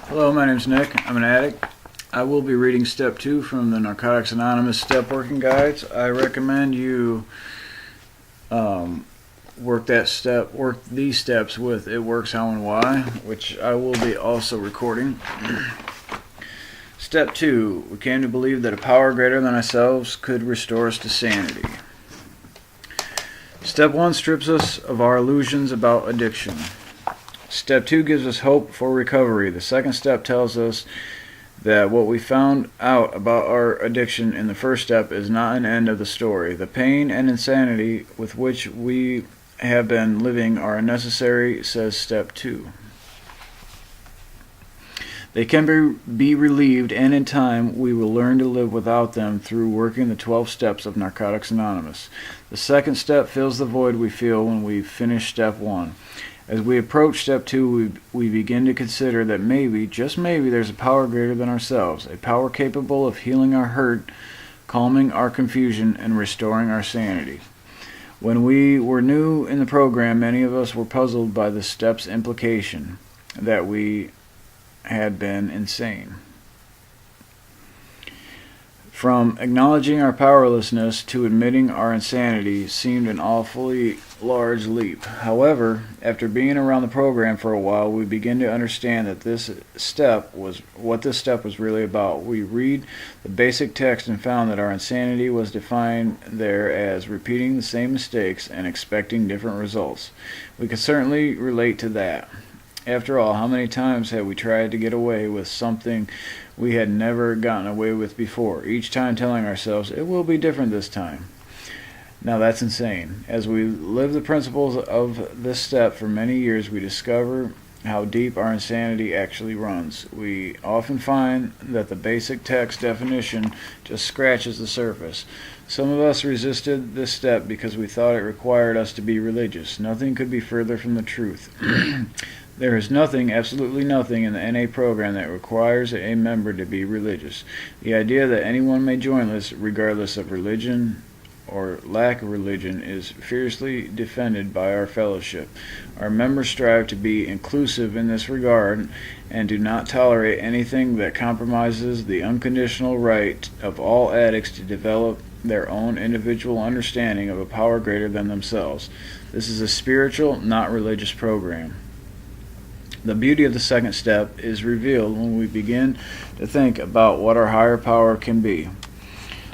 Hello, my name's Nick. I'm an addict. I will be reading Step 2 from the Narcotics Anonymous Step Working Guides. I recommend you work these steps with It Works How and Why, which I will be also recording. Step 2. We came to believe that a power greater than ourselves could restore us to sanity. Step 1 strips us of our illusions about addiction. Step 2 gives us hope for recovery. The second step tells us that what we found out about our addiction in the first step is not an end of the story. The pain and insanity with which we have been living are unnecessary, says Step 2. They can be relieved, and in time we will learn to live without them through working the 12 steps of Narcotics Anonymous. The second step fills the void we feel when we finish Step 1. As we approach Step 2, we begin to consider that maybe, just maybe, there's a power greater than ourselves, a power capable of healing our hurt, calming our confusion, and restoring our sanity. When we were new in the program, many of us were puzzled by the step's implication that we had been insane. From acknowledging our powerlessness to admitting our insanity seemed an awfully large leap. However, after being around the program for a while, we begin to understand that what this step was really about. We read the basic text and found that our insanity was defined there as repeating the same mistakes and expecting different results. We can certainly relate to that. After all, how many times have we tried to get away with something we had never gotten away with before, each time telling ourselves, it will be different this time? Now that's insane. As we live the principles of this step for many years, we discover how deep our insanity actually runs. We often find that the basic text definition just scratches the surface. Some of us resisted this step because we thought it required us to be religious. Nothing could be further from the truth. There is nothing, absolutely nothing, in the NA program that requires a member to be religious. The idea that anyone may join this, regardless of religion or lack of religion, is fiercely defended by our fellowship. Our members strive to be inclusive in this regard and do not tolerate anything that compromises the unconditional right of all addicts to develop their own individual understanding of a power greater than themselves. This is a spiritual, not religious program. The beauty of the second step is revealed when we begin to think about what our higher power can be.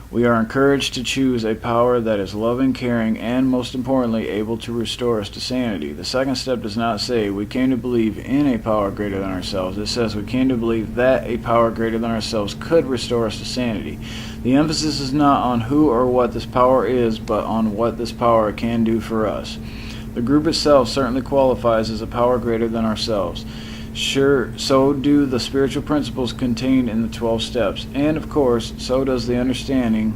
We are encouraged to choose a power that is loving, caring, and most importantly, able to restore us to sanity. The second step does not say we came to believe in a power greater than ourselves. It says we came to believe that a power greater than ourselves could restore us to sanity. The emphasis is not on who or what this power is, but on what this power can do for us. The group itself certainly qualifies as a power greater than ourselves. Sure, so do the spiritual principles contained in the 12 steps, and of course, so does the understanding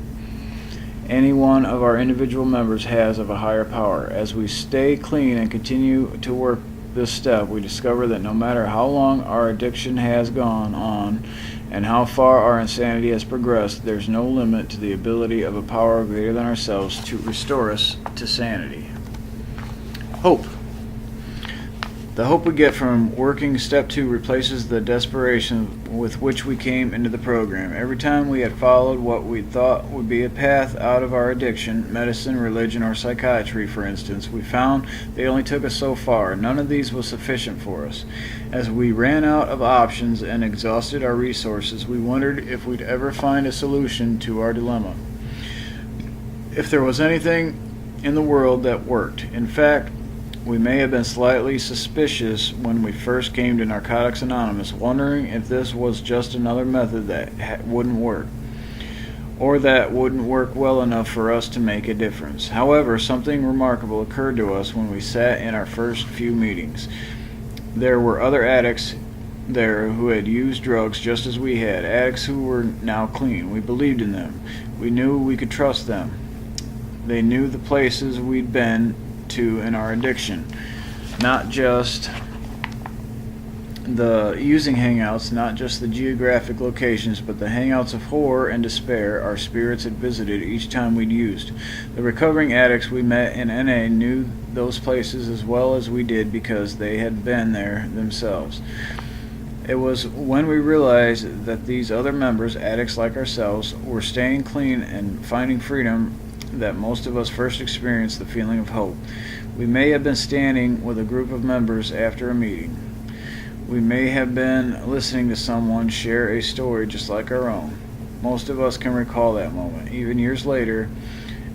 any one of our individual members has of a higher power. As we stay clean and continue to work this step, we discover that no matter how long our addiction has gone on and how far our insanity has progressed, there's no limit to the ability of a power greater than ourselves to restore us to sanity. Hope. The hope we get from working Step 2 replaces the desperation with which we came into the program. Every time we had followed what we thought would be a path out of our addiction, medicine, religion, or psychiatry, for instance, we found they only took us so far. None of these was sufficient for us. As we ran out of options and exhausted our resources, we wondered if we'd ever find a solution to our dilemma. If there was anything in the world that worked. In fact, we may have been slightly suspicious when we first came to Narcotics Anonymous, wondering if this was just another method that wouldn't work, or that wouldn't work well enough for us to make a difference. However, something remarkable occurred to us when we sat in our first few meetings. There were other addicts there who had used drugs just as we had, addicts who were now clean. We believed in them. We knew we could trust them. They knew the places we'd been to in our addiction, not just the using hangouts, not just the geographic locations, but the hangouts of horror and despair our spirits had visited each time we'd used. The recovering addicts we met in NA knew those places as well as we did because they had been there themselves. It was when we realized that these other members, addicts like ourselves, were staying clean and finding freedom that most of us first experienced the feeling of hope. We may have been standing with a group of members after a meeting. We may have been listening to someone share a story just like our own. Most of us can recall that moment, even years later,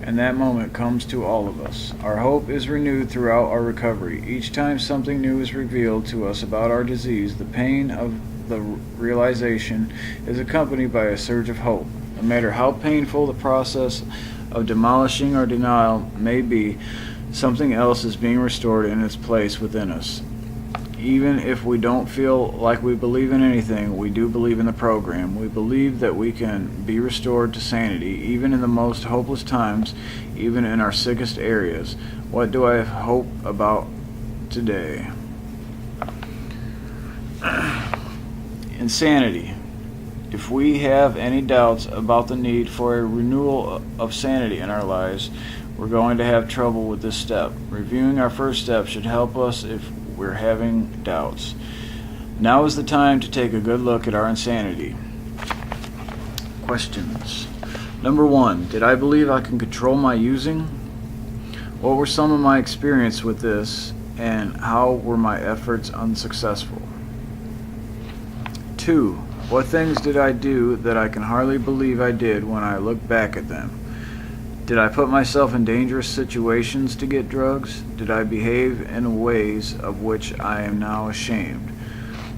and that moment comes to all of us. Our hope is renewed throughout our recovery. Each time something new is revealed to us about our disease, the pain of the realization is accompanied by a surge of hope. No matter how painful the process of demolishing our denial may be, something else is being restored in its place within us. Even if we don't feel like we believe in anything, we do believe in the program. We believe that we can be restored to sanity, even in the most hopeless times, even in our sickest areas. What do I hope about today? Insanity. If we have any doubts about the need for a renewal of sanity in our lives, we're going to have trouble with this step. Reviewing our first step should help us if we're having doubts. Now is the time to take a good look at our insanity. Questions. Number 1. Did I believe I can control my using? What were some of my experience with this, and how were my efforts unsuccessful? 2. What things did I do that I can hardly believe I did when I look back at them? Did I put myself in dangerous situations to get drugs? Did I behave in ways of which I am now ashamed?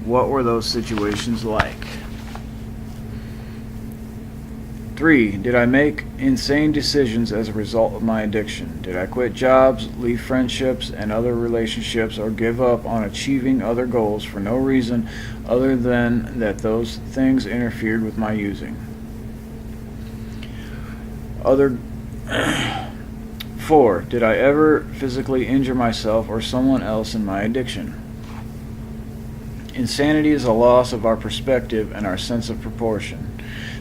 What were those situations like? 3. Did I make insane decisions as a result of my addiction? Did I quit jobs, leave friendships and other relationships, or give up on achieving other goals for no reason other than that those things interfered with my using? 4. Did I ever physically injure myself or someone else in my addiction? Insanity is a loss of our perspective and our sense of proportion.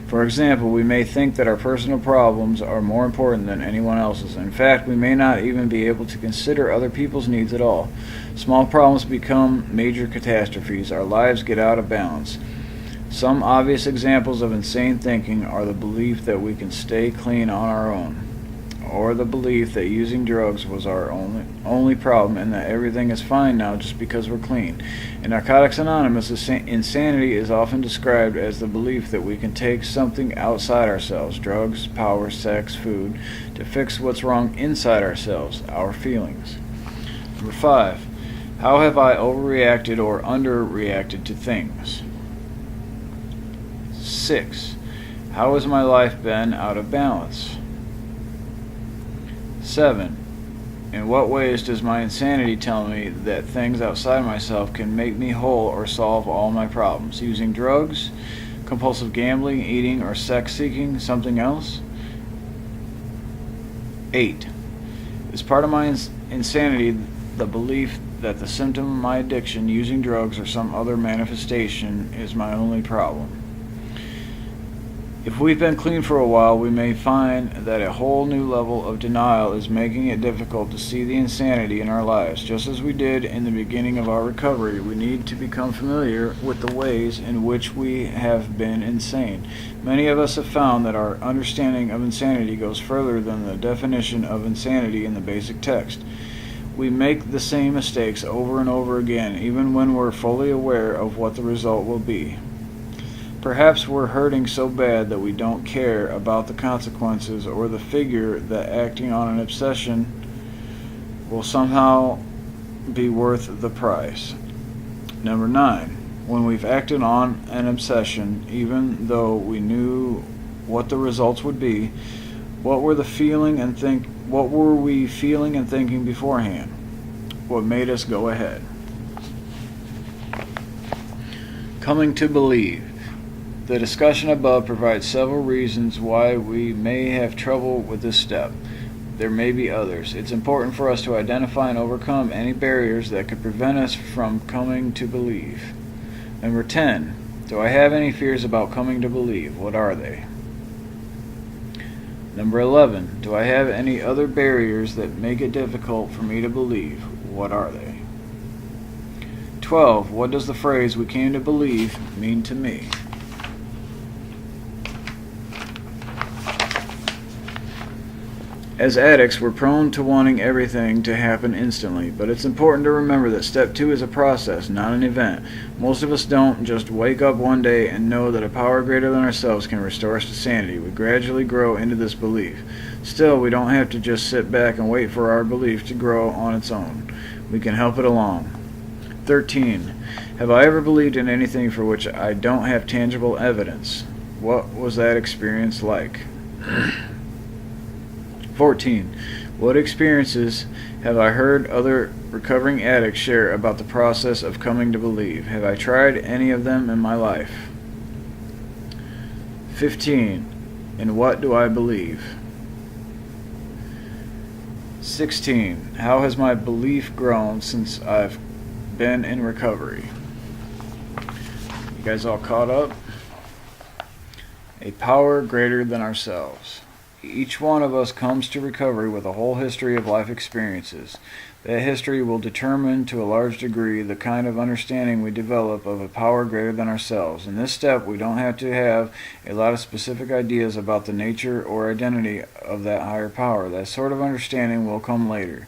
For example, we may think that our personal problems are more important than anyone else's. In fact, we may not even be able to consider other people's needs at all. Small problems become major catastrophes. Our lives get out of balance. Some obvious examples of insane thinking are the belief that we can stay clean on our own, or the belief that using drugs was our only problem and that everything is fine now just because we're clean. In Narcotics Anonymous, insanity is often described as the belief that we can take something outside ourselves, drugs, power, sex, food, to fix what's wrong inside ourselves, our feelings. Number 5. How have I overreacted or underreacted to things? 6. How has my life been out of balance? 7. In what ways does my insanity tell me that things outside myself can make me whole or solve all my problems? Using drugs, compulsive gambling, eating, or sex seeking, something else? 8. Is part of my insanity the belief that the symptom of my addiction, using drugs or some other manifestation, is my only problem? If we've been clean for a while, we may find that a whole new level of denial is making it difficult to see the insanity in our lives. Just as we did in the beginning of our recovery, we need to become familiar with the ways in which we have been insane. Many of us have found that our understanding of insanity goes further than the definition of insanity in the basic text. We make the same mistakes over and over again, even when we're fully aware of what the result will be. Perhaps we're hurting so bad that we don't care about the consequences or the figure that acting on an obsession will somehow be worth the price. Number 9. When we've acted on an obsession, even though we knew what the results would be, what were we feeling and thinking beforehand? What made us go ahead? Coming to believe. The discussion above provides several reasons why we may have trouble with this step. There may be others. It's important for us to identify and overcome any barriers that could prevent us from coming to believe. Number 10. Do I have any fears about coming to believe? What are they? Number 11. Do I have any other barriers that make it difficult for me to believe? What are they? 12. What does the phrase "we came to believe" mean to me? As addicts, we're prone to wanting everything to happen instantly, but it's important to remember that Step 2 is a process, not an event. Most of us don't just wake up one day and know that a power greater than ourselves can restore us to sanity. We gradually grow into this belief. Still, we don't have to just sit back and wait for our belief to grow on its own. We can help it along. 13. Have I ever believed in anything for which I don't have tangible evidence? What was that experience like? 14. What experiences have I heard other recovering addicts share about the process of coming to believe? Have I tried any of them in my life? 15. In what do I believe? 16. How has my belief grown since I've been in recovery? You guys all caught up? A power greater than ourselves. Each one of us comes to recovery with a whole history of life experiences. That history will determine to a large degree the kind of understanding we develop of a power greater than ourselves. In this step, we don't have to have a lot of specific ideas about the nature or identity of that higher power. That sort of understanding will come later.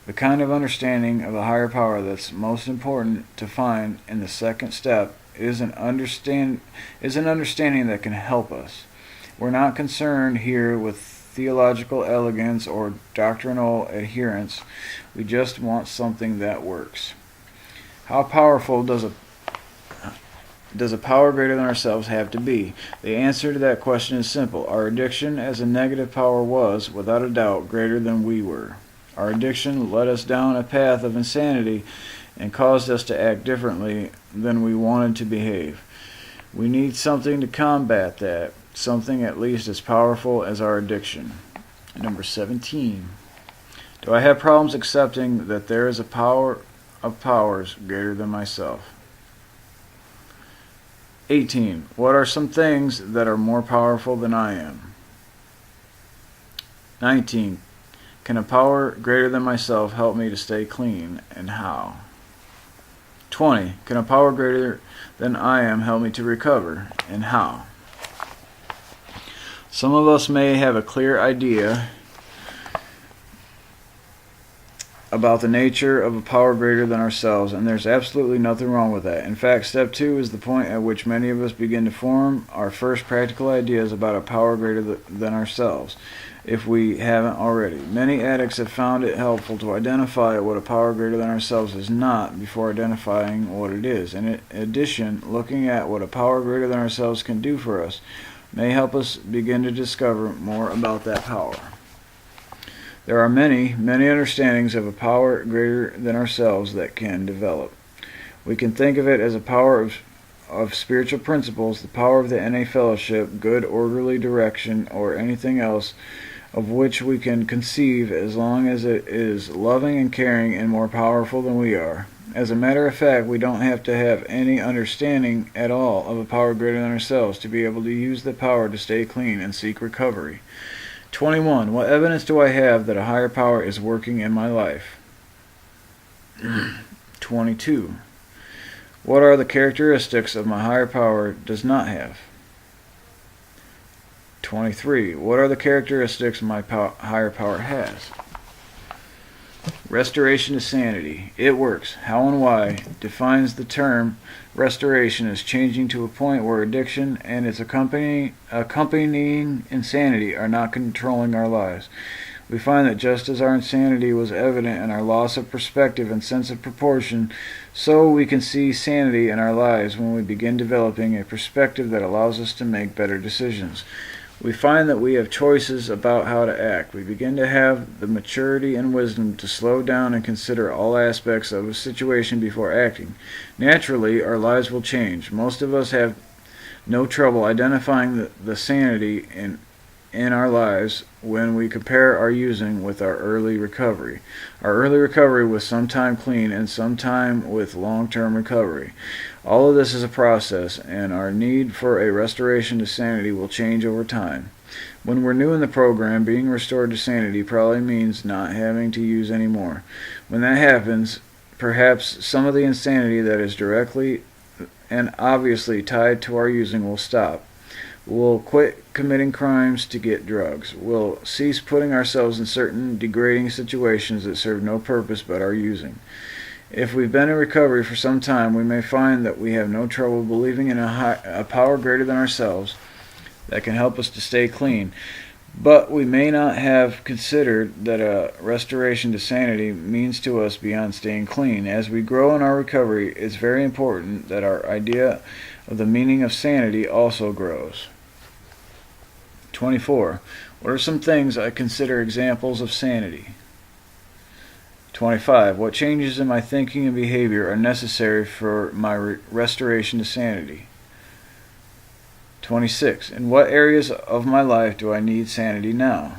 The kind of understanding of a higher power that's most important to find in the second step is an understanding that can help us. We're not concerned here with theological elegance or doctrinal adherence. We just want something that works. How powerful does a power greater than ourselves have to be? The answer to that question is simple. Our addiction as a negative power was, without a doubt, greater than we were. Our addiction led us down a path of insanity and caused us to act differently than we wanted to behave. We need something to combat that. Something at least as powerful as our addiction. Number 17. Do I have problems accepting that there is a power of powers greater than myself? 18. What are some things that are more powerful than I am? 19. Can a power greater than myself help me to stay clean, and how? 20. Can a power greater than I am help me to recover, and how? Some of us may have a clear idea about the nature of a power greater than ourselves, and there's absolutely nothing wrong with that. In fact, Step 2 is the point at which many of us begin to form our first practical ideas about a power greater than ourselves, if we haven't already. Many addicts have found it helpful to identify what a power greater than ourselves is not before identifying what it is. In addition, looking at what a power greater than ourselves can do for us may help us begin to discover more about that power. There are many understandings of a power greater than ourselves that can develop. We can think of it as a power of spiritual principles, the power of the NA fellowship, good orderly direction, or anything else of which we can conceive, as long as it is loving and caring and more powerful than we are. As a matter of fact, we don't have to have any understanding at all of a power greater than ourselves to be able to use the power to stay clean and seek recovery. 21. What evidence do I have that a higher power is working in my life? 22. What are the characteristics of my higher power does not have? 23. What are the characteristics my higher power has? Restoration to sanity. It works. How and why defines the term restoration as changing to a point where addiction and its accompanying insanity are not controlling our lives. We find that just as our insanity was evident in our loss of perspective and sense of proportion, so we can see sanity in our lives when we begin developing a perspective that allows us to make better decisions. We find that we have choices about how to act. We begin to have the maturity and wisdom to slow down and consider all aspects of a situation before acting. Naturally, our lives will change. Most of us have no trouble identifying the sanity in our lives when we compare our using with our early recovery. Our early recovery was sometime clean and sometime with long-term recovery. All of this is a process, and our need for a restoration to sanity will change over time. When we're new in the program, being restored to sanity probably means not having to use anymore. When that happens, perhaps some of the insanity that is directly and obviously tied to our using will stop. We'll quit committing crimes to get drugs. We'll cease putting ourselves in certain degrading situations that serve no purpose but our using. If we've been in recovery for some time, we may find that we have no trouble believing in a power greater than ourselves that can help us to stay clean. But we may not have considered that a restoration to sanity means to us beyond staying clean. As we grow in our recovery, it's very important that our idea of the meaning of sanity also grows. 24. What are some things I consider examples of sanity? 25. What changes in my thinking and behavior are necessary for my restoration to sanity? 26. In what areas of my life do I need sanity now?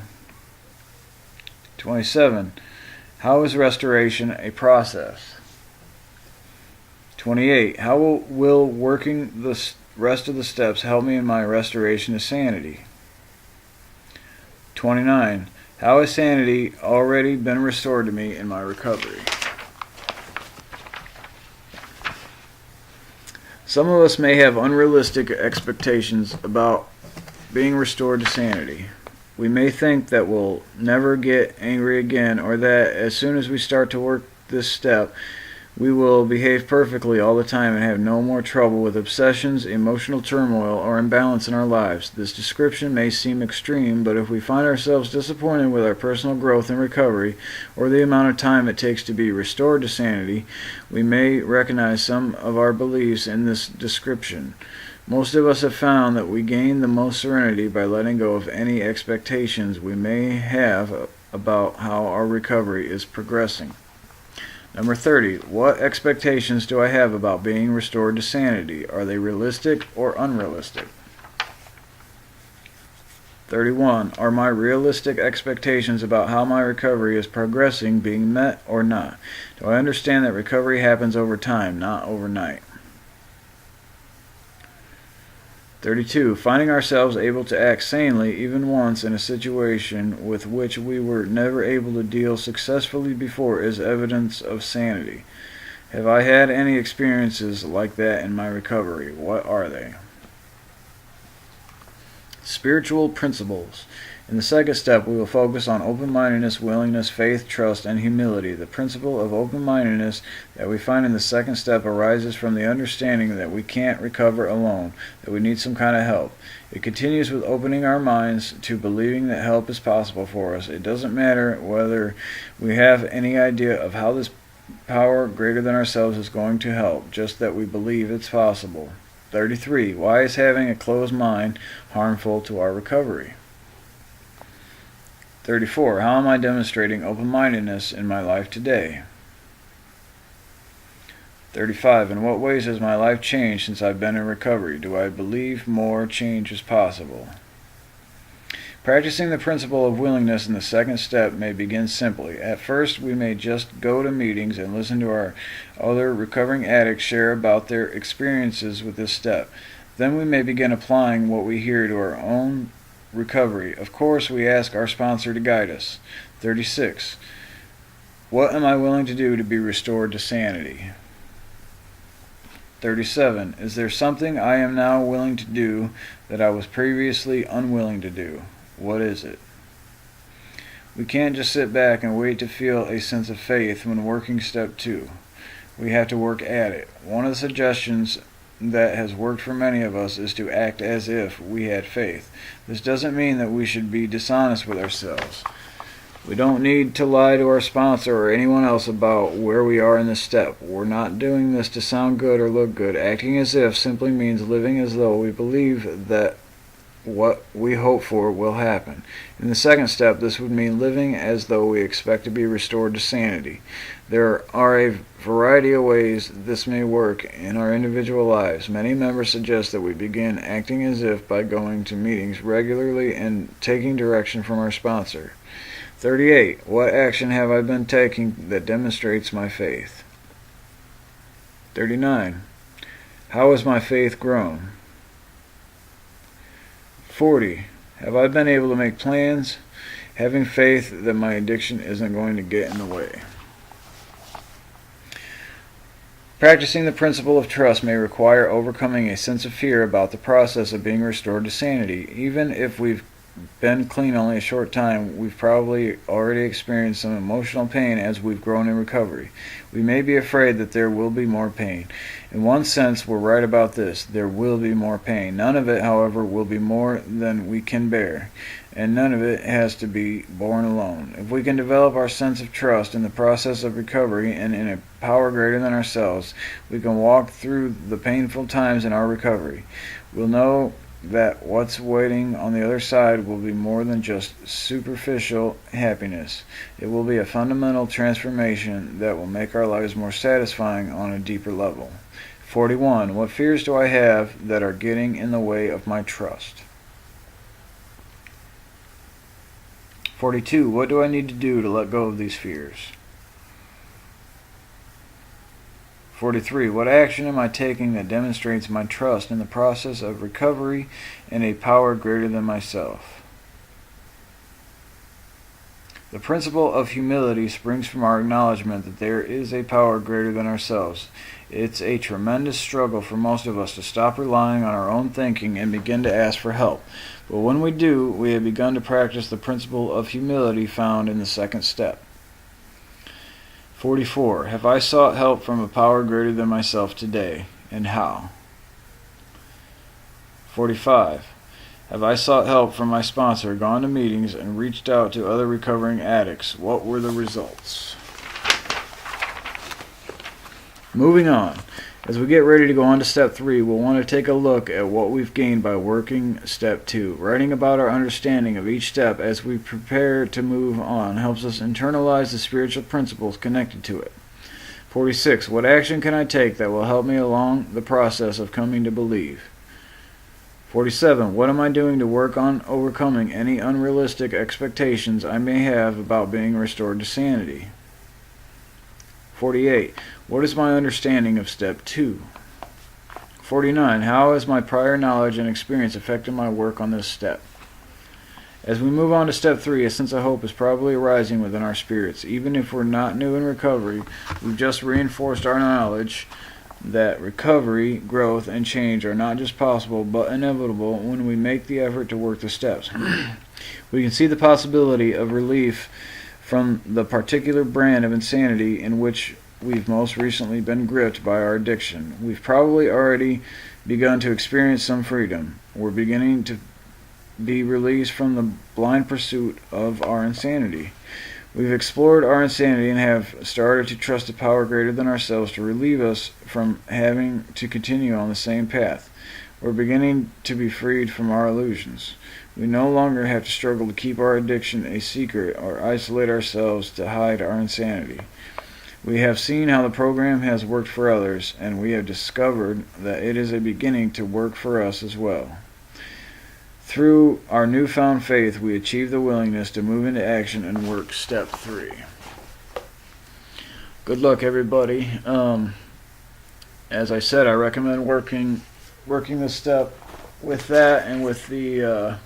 27. How is restoration a process? 28. How will working the rest of the steps help me in my restoration to sanity? 29. How has sanity already been restored to me in my recovery? Some of us may have unrealistic expectations about being restored to sanity. We may think that we'll never get angry again, or that as soon as we start to work this step, we will behave perfectly all the time and have no more trouble with obsessions, emotional turmoil, or imbalance in our lives. This description may seem extreme, but if we find ourselves disappointed with our personal growth and recovery, or the amount of time it takes to be restored to sanity, we may recognize some of our beliefs in this description. Most of us have found that we gain the most serenity by letting go of any expectations we may have about how our recovery is progressing. Number 30. What expectations do I have about being restored to sanity? Are they realistic or unrealistic? 31. Are my realistic expectations about how my recovery is progressing being met or not? Do I understand that recovery happens over time, not overnight? 32. Finding ourselves able to act sanely even once in a situation with which we were never able to deal successfully before is evidence of sanity. Have I had any experiences like that in my recovery? What are they? Spiritual principles. In the second step, we will focus on open-mindedness, willingness, faith, trust, and humility. The principle of open-mindedness that we find in the second step arises from the understanding that we can't recover alone, that we need some kind of help. It continues with opening our minds to believing that help is possible for us. It doesn't matter whether we have any idea of how this power greater than ourselves is going to help, just that we believe it's possible. 33. Why is having a closed mind harmful to our recovery? 34. How am I demonstrating open-mindedness in my life today? 35. In what ways has my life changed since I've been in recovery? Do I believe more change is possible? Practicing the principle of willingness in the second step may begin simply. At first, we may just go to meetings and listen to our other recovering addicts share about their experiences with this step. Then we may begin applying what we hear to our own recovery. Of course, we ask our sponsor to guide us. 36. What am I willing to do to be restored to sanity? 37. Is there something I am now willing to do that I was previously unwilling to do? What is it? We can't just sit back and wait to feel a sense of faith when working step 2. We have to work at it. One of the suggestions that has worked for many of us is to act as if we had faith. This doesn't mean that we should be dishonest with ourselves. We don't need to lie to our sponsor or anyone else about where we are in this step. We're not doing this to sound good or look good. Acting as if simply means living as though we believe that what we hope for will happen. In the second step, this would mean living as though we expect to be restored to sanity. There are a variety of ways this may work in our individual lives. Many members suggest that we begin acting as if by going to meetings regularly and taking direction from our sponsor. 38. What action have I been taking that demonstrates my faith? 39. How has my faith grown? 40. Have I been able to make plans, having faith that my addiction isn't going to get in the way? Practicing the principle of trust may require overcoming a sense of fear about the process of being restored to sanity. Even if we've been clean only a short time, we've probably already experienced some emotional pain as we've grown in recovery. We may be afraid that there will be more pain. In one sense, we're right about this. There will be more pain. None of it, however, will be more than we can bear, and none of it has to be borne alone. If we can develop our sense of trust in the process of recovery and in a power greater than ourselves, we can walk through the painful times in our recovery. We'll know that what's waiting on the other side will be more than just superficial happiness. It will be a fundamental transformation that will make our lives more satisfying on a deeper level. 41. What fears do I have that are getting in the way of my trust? 42. What do I need to do to let go of these fears? 43. What action am I taking that demonstrates my trust in the process of recovery and a power greater than myself? The principle of humility springs from our acknowledgement that there is a power greater than ourselves. It's a tremendous struggle for most of us to stop relying on our own thinking and begin to ask for help. But when we do, we have begun to practice the principle of humility found in the second step. 44. Have I sought help from a power greater than myself today, and how? 45. Have I sought help from my sponsor, gone to meetings, and reached out to other recovering addicts? What were the results? Moving on. As we get ready to go on to Step 3, we'll want to take a look at what we've gained by working Step 2. Writing about our understanding of each step as we prepare to move on helps us internalize the spiritual principles connected to it. 46. What action can I take that will help me along the process of coming to believe? 47. What am I doing to work on overcoming any unrealistic expectations I may have about being restored to sanity? 48. What is my understanding of Step 2? 49. How has my prior knowledge and experience affected my work on this step? As we move on to Step 3, a sense of hope is probably arising within our spirits. Even if we're not new in recovery, we've just reinforced our knowledge that recovery, growth, and change are not just possible but inevitable when we make the effort to work the steps. We can see the possibility of relief from the particular brand of insanity in which we've most recently been gripped by our addiction. We've probably already begun to experience some freedom. We're beginning to be released from the blind pursuit of our insanity. We've explored our insanity and have started to trust a power greater than ourselves to relieve us from having to continue on the same path. We're beginning to be freed from our illusions. We no longer have to struggle to keep our addiction a secret or isolate ourselves to hide our insanity. We have seen how the program has worked for others, and we have discovered that it is a beginning to work for us as well. Through our newfound faith, we achieve the willingness to move into action and work Step 3. Good luck, everybody. As I said, I recommend working this step with that and with the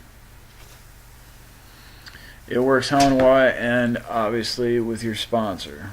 It Works How and Why, and obviously with your sponsor.